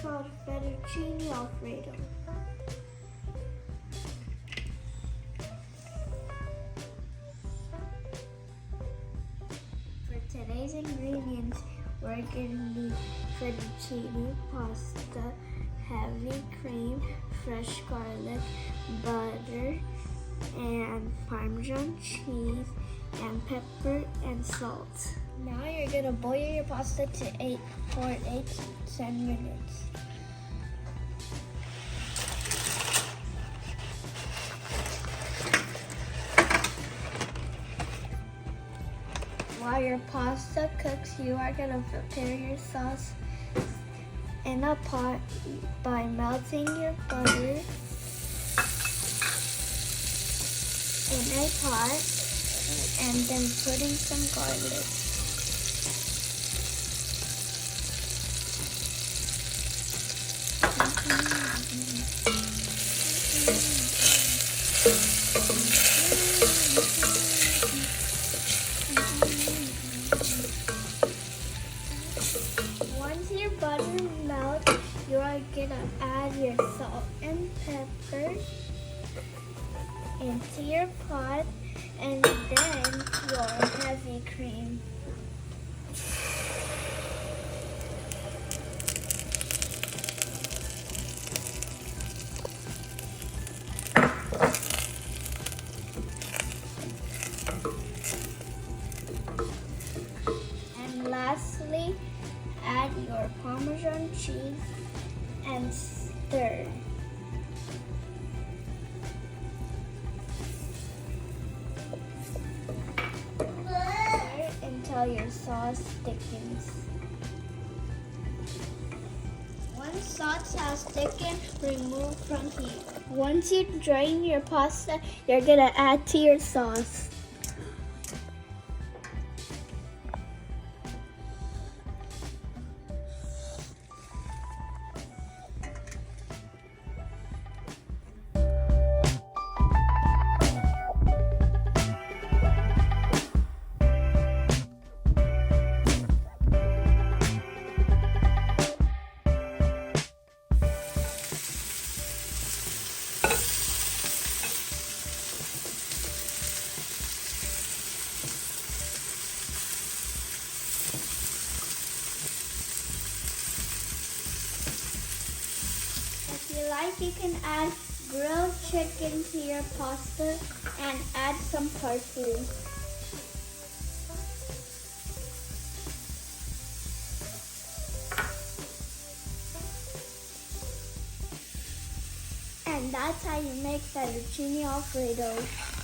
called Fettuccine Alfredo. For today's ingredients, we're going to need fettuccine pasta, heavy cream, fresh garlic, butter, and Parmesan cheese, and pepper and salt. Now you're going to boil your pasta for 8 to 10 minutes. While your pasta cooks, you are going to prepare your sauce in a pot by melting your butter in a pot and then putting some garlic. Once your butter melts, you are gonna add your salt and pepper into your pot and then your heavy cream. And lastly, add your Parmesan cheese and stir. Stir until your sauce thickens. Once sauce has thickened, remove from heat. Once you drain your pasta, you're gonna add to your sauce. If you like, you can add grilled chicken to your pasta and add some parsley. And that's how you make fettuccine Alfredo.